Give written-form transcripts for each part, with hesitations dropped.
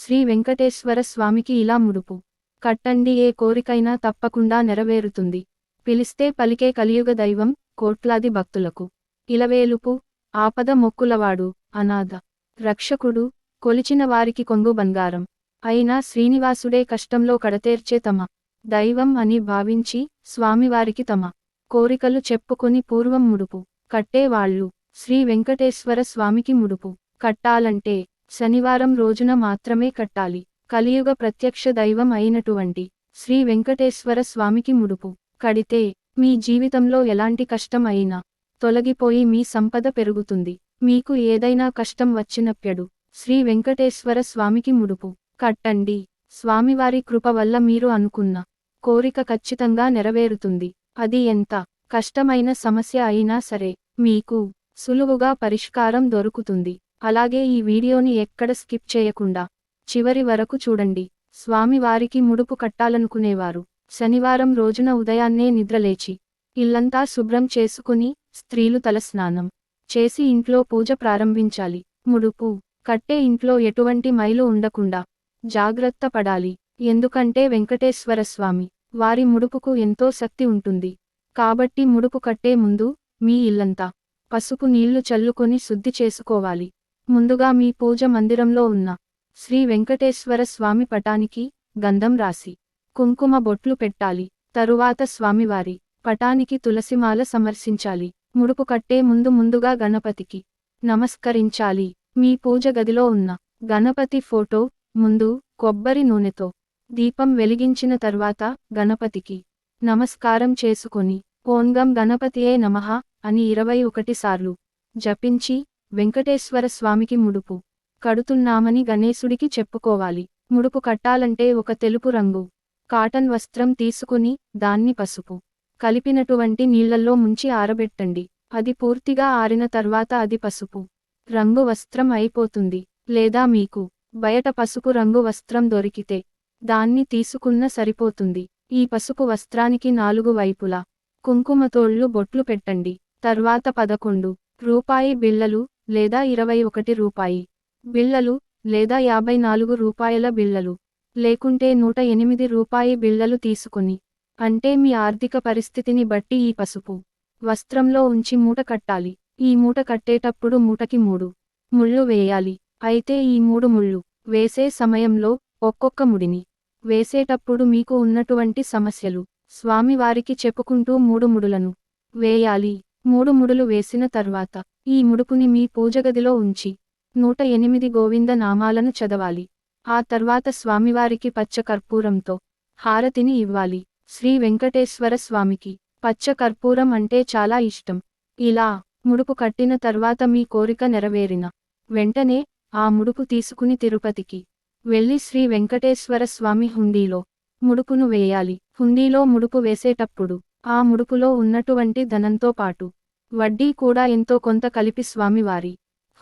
శ్రీ వెంకటేశ్వర స్వామికి ఇలా ముడుపు కట్టండి, ఏ కోరికైనా తప్పకుండా నెరవేరుతుంది. పిలిస్తే పలికే కలియుగ దైవం, కోట్లాది భక్తులకు ఇలవేలుపు, ఆపద మొక్కులవాడు, అనాథ రక్షకుడు, కొలిచిన వారికి కొంగు బంగారం అయినా శ్రీనివాసుడే కష్టంలో కడతేర్చే తమ దైవం అని భావించి స్వామివారికి తమ కోరికలు చెప్పుకొని పూర్వం ముడుపు కట్టేవాళ్ళు. శ్రీ వెంకటేశ్వర స్వామికి ముడుపు కట్టాలంటే శనివారం రోజున మాత్రమే కట్టాలి. కలియుగ ప్రత్యక్ష దైవం అయినటువంటి శ్రీ వెంకటేశ్వర స్వామికి ముడుపు కడితే మీ జీవితంలో ఎలాంటి కష్టం అయినా తొలగిపోయి మీ సంపద పెరుగుతుంది. మీకు ఏదైనా కష్టం వచ్చినప్పుడు శ్రీ వెంకటేశ్వర స్వామికి ముడుపు కట్టండి. స్వామివారి కృప వల్ల మీరు అనుకున్న కోరిక ఖచ్చితంగా నెరవేరుతుంది. అది ఎంత కష్టమైన సమస్య అయినా సరే మీకు సులువుగా పరిష్కారం దొరుకుతుంది. అలాగే ఈ వీడియోని ఎక్కడ స్కిప్ చేయకుండా చివరి వరకు చూడండి. స్వామివారికి ముడుపు కట్టాలనుకునేవారు శనివారం రోజున ఉదయాన్నే నిద్రలేచి ఇల్లంతా శుభ్రం చేసుకుని స్త్రీలు తలస్నానం చేసి ఇంట్లో పూజ ప్రారంభించాలి. ముడుపు కట్టే ఇంట్లో ఎటువంటి మైలు ఉండకుండా జాగ్రత్త పడాలి. ఎందుకంటే వెంకటేశ్వర స్వామి వారి ముడుపుకు ఎంతో శక్తి ఉంటుంది. కాబట్టి ముడుపు కట్టే ముందు మీ ఇల్లంతా పసుపు నీళ్లు చల్లుకొని శుద్ధి చేసుకోవాలి. ముందుగా మీ పూజ మందిరంలో ఉన్న శ్రీ వెంకటేశ్వర స్వామి పటానికి గంధం రాసి కుంకుమ బొట్లు పెట్టాలి. తరువాత స్వామివారి పటానికి తులసిమాల సమర్పించాలి. ముడుపు కట్టే ముందుగా గణపతికి నమస్కరించాలి. మీ పూజ గదిలో ఉన్న గణపతి ఫోటో ముందు కొబ్బరి నూనెతో దీపం వెలిగించిన తర్వాత గణపతికి నమస్కారం చేసుకొని ఓం గం గణపతియే నమః అని 21 సార్లు జపించి వెంకటేశ్వర స్వామికి ముడుపు కడుతున్నామని గణేశుడికి చెప్పుకోవాలి. ముడుపు కట్టాలంటే ఒక తెలుపు రంగు కాటన్ వస్త్రం తీసుకుని దాన్ని పసుపు కలిపినటువంటి నీళ్లల్లో ముంచి ఆరబెట్టండి. అది పూర్తిగా ఆరిన తర్వాత అది పసుపు రంగు వస్త్రం అయిపోతుంది. లేదా మీకు బయట పసుపు రంగు వస్త్రం దొరికితే దాన్ని తీసుకున్న సరిపోతుంది. ఈ పసుపు వస్త్రానికి 4 వైపులా కుంకుమతోళ్ళు బొట్లు పెట్టండి. తర్వాత 11 రూపాయి బిళ్ళలు లేదా 21 రూపాయి బిళ్ళలు లేదా 54 రూపాయల బిళ్ళలు లేకుంటే 108 రూపాయి బిళ్ళలు తీసుకుని అంటే మీ ఆర్థిక పరిస్థితిని బట్టి ఈ పసుపు వస్త్రంలో ఉంచి మూట కట్టాలి. ఈ మూట కట్టేటప్పుడు మూటకి 3 ముళ్ళు వేయాలి. అయితే ఈ 3 ముళ్ళు వేసే సమయంలో ఒక్కొక్క ముడిని వేసేటప్పుడు మీకు ఉన్నటువంటి సమస్యలు స్వామివారికి చెప్పుకుంటూ 3 ముడులను వేయాలి. 3 ముడులు వేసిన తర్వాత ఈ ముడుపుని మీ పూజగదిలో ఉంచి 108 గోవింద నామాలను చదవాలి. ఆ తర్వాత స్వామివారికి పచ్చ కర్పూరంతో హారతిని ఇవ్వాలి. శ్రీ వెంకటేశ్వర స్వామికి పచ్చ కర్పూరం అంటే చాలా ఇష్టం. ఇలా ముడుపు కట్టిన తర్వాత మీ కోరిక నెరవేరిన వెంటనే ఆ ముడుపు తీసుకుని తిరుపతికి వెళ్ళి శ్రీ వెంకటేశ్వర స్వామి హుండీలో ముడుపును వేయాలి. హుండీలో ముడుపు వేసేటప్పుడు ఆ ముడుపులో ఉన్నటువంటి ధనంతో పాటు వడ్డీ కూడా ఎంతో కొంత కలిపి స్వామివారి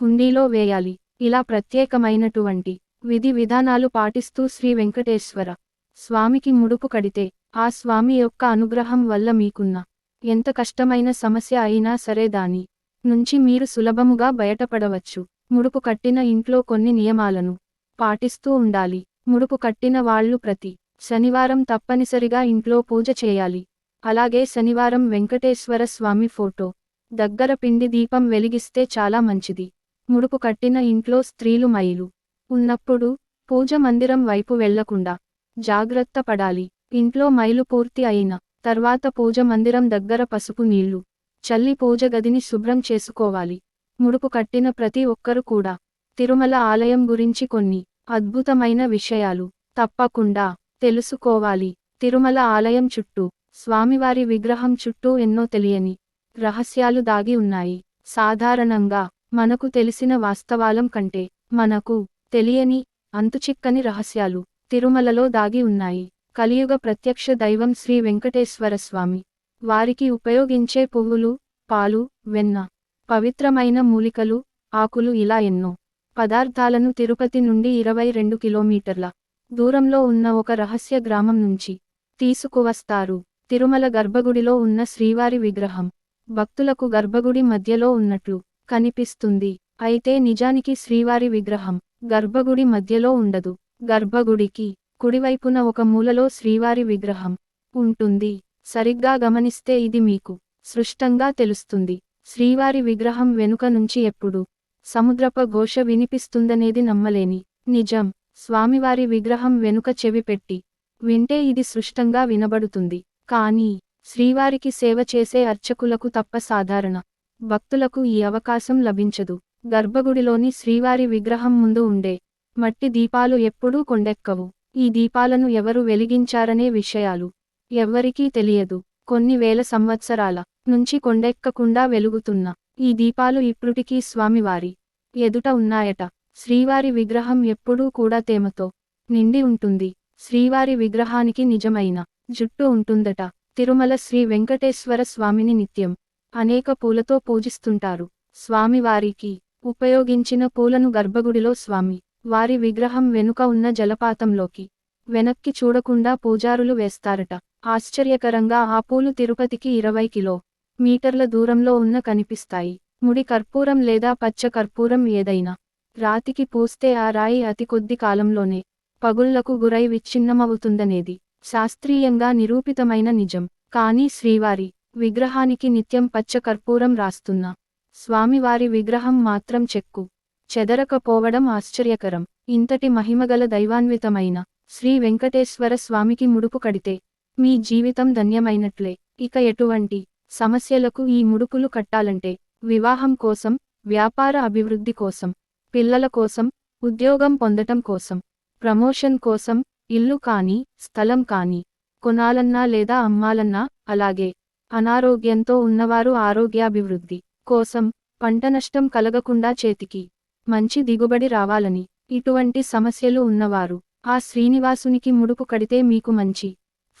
హుండీలో వేయాలి. ఇలా ప్రత్యేకమైనటువంటి విధి విధానాలు పాటిస్తూ శ్రీ వెంకటేశ్వర స్వామికి ముడుపు కడితే ఆ స్వామి యొక్క అనుగ్రహం వల్ల మీకున్న ఎంత కష్టమైన సమస్య అయినా సరే దాని నుంచి మీరు సులభముగా బయటపడవచ్చు. ముడుపు కట్టిన ఇంట్లో కొన్ని నియమాలను పాటిస్తూ ఉండాలి. ముడుపు కట్టిన వాళ్ళు ప్రతి శనివారం తప్పనిసరిగా ఇంట్లో పూజ చేయాలి. అలాగే శనివారం వెంకటేశ్వర స్వామి ఫోటో దగ్గర పిండి దీపం వెలిగిస్తే చాలా మంచిది. ముడుపు కట్టిన ఇంట్లో స్త్రీలు మైలు ఉన్నప్పుడు పూజ మందిరం వైపు వెళ్లకుండా జాగ్రత్త పడాలి. ఇంట్లో మైలు పూర్తి అయిన తర్వాత పూజ మందిరం దగ్గర పసుపు నీళ్లు చల్లి పూజ గదిని శుభ్రం చేసుకోవాలి. ముడుపు కట్టిన ప్రతి ఒక్కరు కూడా తిరుమల ఆలయం గురించి కొన్ని అద్భుతమైన విషయాలు తప్పకుండా తెలుసుకోవాలి. తిరుమల ఆలయం చుట్టూ స్వామివారి విగ్రహం చుట్టూ ఎన్నో తెలియని రహస్యాలు దాగి ఉన్నాయి. సాధారణంగా మనకు తెలిసిన వాస్తవాలం కంటే మనకు తెలియని అంతుచిక్కని రహస్యాలు తిరుమలలో దాగి ఉన్నాయి. కలియుగ ప్రత్యక్ష దైవం శ్రీ వెంకటేశ్వర స్వామి వారికి ఉపయోగించే పువ్వులు, పాలు, వెన్న, పవిత్రమైన మూలికలు, ఆకులు ఇలా ఎన్నో పదార్థాలను తిరుపతి నుండి 22 కిలోమీటర్ల దూరంలో ఉన్న ఒక రహస్య గ్రామం నుంచి తీసుకువస్తారు. తిరుమల గర్భగుడిలో ఉన్న శ్రీవారి విగ్రహం భక్తులకు గర్భగుడి మధ్యలో ఉన్నట్లు కనిపిస్తుంది. అయితే నిజానికి శ్రీవారి విగ్రహం గర్భగుడి మధ్యలో ఉండదు. గర్భగుడికి కుడివైపున ఒక మూలలో శ్రీవారి విగ్రహం ఉంటుంది. సరిగ్గా గమనిస్తే ఇది మీకు స్పష్టంగా తెలుస్తుంది. శ్రీవారి విగ్రహం వెనుక నుంచి ఎప్పుడు సముద్రప ఘోష వినిపిస్తుందనేది నమ్మలేని నిజం. స్వామివారి విగ్రహం వెనుక చెవి పెట్టి వింటే ఇది స్పష్టంగా వినబడుతుంది. కానీ శ్రీవారికి సేవ చేసే అర్చకులకు తప్ప సాధారణ భక్తులకు ఈ అవకాశం లభించదు. గర్భగుడిలోని శ్రీవారి విగ్రహం ముందు ఉండే మట్టి దీపాలు ఎప్పుడూ కొండెక్కవు. ఈ దీపాలను ఎవరు వెలిగించారనే విషయాలు ఎవ్వరికీ తెలియదు. కొన్ని వేల సంవత్సరాల నుంచి కొండెక్కకుండా వెలుగుతున్న ఈ దీపాలు ఇప్పటికీ స్వామివారి ఎదుట ఉన్నాయట. శ్రీవారి విగ్రహం ఎప్పుడూ కూడా తేమతో నిండి ఉంటుంది. శ్రీవారి విగ్రహానికి నిజమైన జుట్టు ఉంటుందట. తిరుమల శ్రీ వెంకటేశ్వర స్వామిని నిత్యం అనేక పూలతో పూజిస్తుంటారు. స్వామివారికి ఉపయోగించిన పూలను గర్భగుడిలో స్వామి వారి విగ్రహం వెనుక ఉన్న జలపాతంలోకి వెనక్కి చూడకుండా పూజారులు వేస్తారట. ఆశ్చర్యకరంగా ఆ పూలు తిరుపతికి 20 కిలోమీటర్ల దూరంలో ఉన్న కనిపిస్తాయి. ముడి కర్పూరం లేదా పచ్చ కర్పూరం ఏదైనా రాతికి పూస్తే ఆ రాయి అతి కొద్ది కాలంలోనే పగుళ్లకు గురై విచ్ఛిన్నమవుతుందనేది శాస్త్రీయంగా నిరూపితమైన నిజం. కానీ శ్రీవారి విగ్రహానికి నిత్యం పచ్చ కర్పూరం రాస్తున్న స్వామివారి విగ్రహం మాత్రం చెక్కు చెదరకపోవడం ఆశ్చర్యకరం. ఇంతటి మహిమగల దైవాన్వితమైన శ్రీ వెంకటేశ్వర స్వామికి ముడుపు కడితే మీ జీవితం ధన్యమైనట్లే. ఇక ఎటువంటి సమస్యలకు ఈ ముడుపులు కట్టాలంటే వివాహం కోసం, వ్యాపార అభివృద్ధి కోసం, పిల్లల కోసం, ఉద్యోగం పొందటం కోసం, ప్రమోషన్ కోసం, ఇల్లు కానీ స్థలం కానీ కొనాలన్నా లేదా అమ్మాలన్నా, అలాగే అనారోగ్యంతో ఉన్నవారు ఆరోగ్యాభివృద్ధి కోసం, పంట నష్టం కలగకుండా చేతికి మంచి దిగుబడి రావాలని, ఇటువంటి సమస్యలు ఉన్నవారు ఆ శ్రీనివాసునికి ముడుపు కడితే మీకు మంచి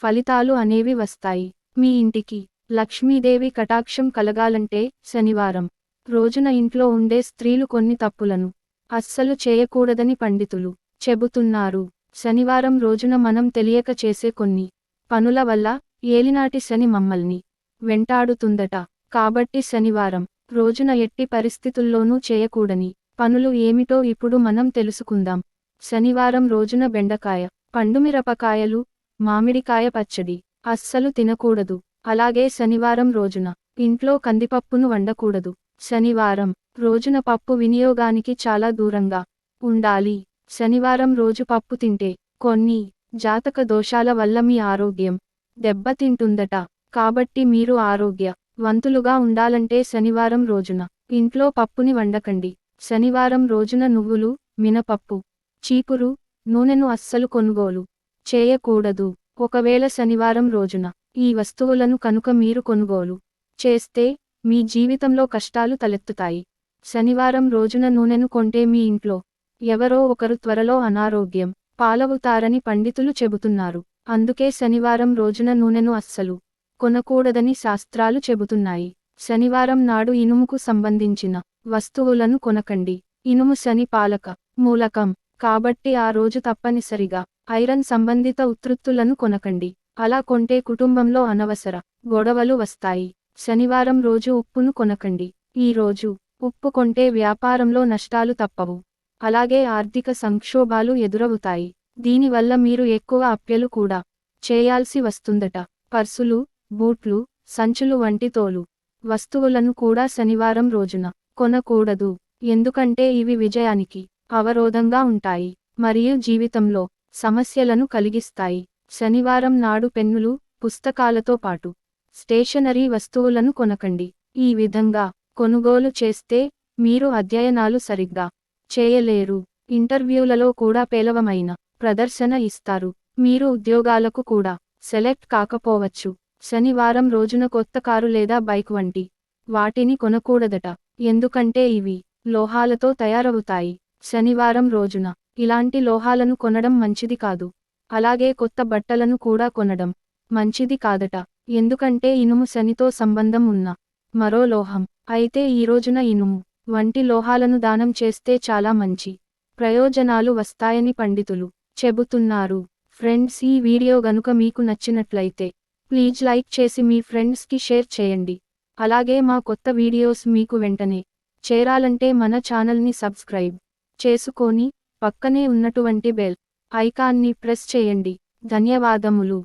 ఫలితాలు అనేవి వస్తాయి. మీ ఇంటికి లక్ష్మీదేవి కటాక్షం కలగాలంటే శనివారం రోజున ఇంట్లో ఉండే స్త్రీలు కొన్ని తప్పులను అస్సలు చేయకూడదని పండితులు చెబుతున్నారు. శనివారం రోజున మనం తెలియక చేసే కొన్ని పనుల వల్ల ఏలినాటి శని మమ్మల్ని వెంటాడుతుందట. కాబట్టి శనివారం రోజున ఎట్టి పరిస్థితుల్లోనూ చేయకూడని పనులు ఏమిటో ఇప్పుడు మనం తెలుసుకుందాం. శనివారం రోజున బెండకాయ, పండుమిరపకాయలు, మామిడికాయ పచ్చడి అస్సలు తినకూడదు. అలాగే శనివారం రోజున ఇంట్లో కందిపప్పును వండకూడదు. శనివారం రోజున పప్పు వినియోగానికి చాలా దూరంగా ఉండాలి. శనివారం రోజు పప్పు తింటే కొన్ని జాతక దోషాల వల్ల మీ ఆరోగ్యం దెబ్బతింటుందట. కాబట్టి మీరు ఆరోగ్యవంతులుగా ఉండాలంటే శనివారం రోజున ఇంట్లో పప్పుని వండకండి. శనివారం రోజున నువ్వులు, మినపప్పు, చీపురు, నూనెను అస్సలు కొనుగోలు చేయకూడదు. ఒకవేళ శనివారం రోజున ఈ వస్తువులను కనుక మీరు కొనుగోలు చేస్తే మీ జీవితంలో కష్టాలు తలెత్తుతాయి. శనివారం రోజున నూనెను కొంటే మీ ఇంట్లో ఎవరో ఒకరు త్వరలో అనారోగ్యం పాలవుతారని పండితులు చెబుతున్నారు. అందుకే శనివారం రోజున నూనెను అస్సలు కొనకూడదని శాస్త్రాలు చెబుతున్నాయి. శనివారం నాడు ఇనుముకు సంబంధించిన వస్తువులను కొనకండి. ఇనుము శని పాలక మూలకం కాబట్టి ఆ రోజు తప్పనిసరిగా ఐరన్ సంబంధిత ఉత్పత్తులను కొనకండి. అలా కొంటే కుటుంబంలో అనవసర గొడవలు వస్తాయి. శనివారం రోజు ఉప్పును కొనకండి. ఈ రోజు ఉప్పు కొంటే వ్యాపారంలో నష్టాలు తప్పవు. అలాగే ఆర్థిక సంక్షోభాలు ఎదురవుతాయి. దీనివల్ల మీరు ఎక్కువ అప్యలు కూడా చేయాల్సి వస్తుందట. పర్సులు, బూట్లు, సంచులు వంటి తోలు వస్తువులను కూడా శనివారం రోజున కొనకూడదు. ఎందుకంటే ఇవి విజయానికి అవరోధంగా ఉంటాయి మరియు జీవితంలో సమస్యలను కలిగిస్తాయి. శనివారం నాడు పెన్నులు, పుస్తకాలతో పాటు స్టేషనరీ వస్తువులను కొనకండి. ఈ విధంగా కొనుగోలు చేస్తే మీరు అధ్యయనాలు సరిగ్గా చేయలేరు. ఇంటర్వ్యూలలో కూడా పేలవమైన ప్రదర్శన ఇస్తారు. మీరు ఉద్యోగాలకు కూడా సెలెక్ట్ కాకపోవచ్చు. శనివారం రోజున కొత్త కారు లేదా బైక్ వంటి వాటిని కొనకూడదట. ఎందుకంటే ఇవి లోహాలతో తయారవుతాయి. శనివారం రోజున ఇలాంటి లోహాలను కొనడం మంచిది కాదు. అలాగే కొత్త బట్టలను కూడా కొనడం మంచిది కాదట. ఎందుకంటే ఇనుము శనితో సంబంధం ఉన్న మరో లోహం. అయితే ఈ రోజున ఇనుము వంటి లోహాలను దానం చేస్తే చాలా మంచి ప్రయోజనాలు వస్తాయని పండితులు చెబుతున్నారు. ఫ్రెండ్స్, ఈ వీడియో గనుక మీకు నచ్చినట్లయితే ప్లీజ్ లైక్ చేసి మీ ఫ్రెండ్స్కి షేర్ చేయండి. అలాగే మా కొత్త వీడియోస్ మీకు వెంటనే చేరాలంటే మన ఛానల్ని సబ్స్క్రైబ్ చేసుకొని పక్కనే ఉన్నటువంటి బెల్ ఐకాన్ని ప్రెస్ చేయండి. ధన్యవాదములు.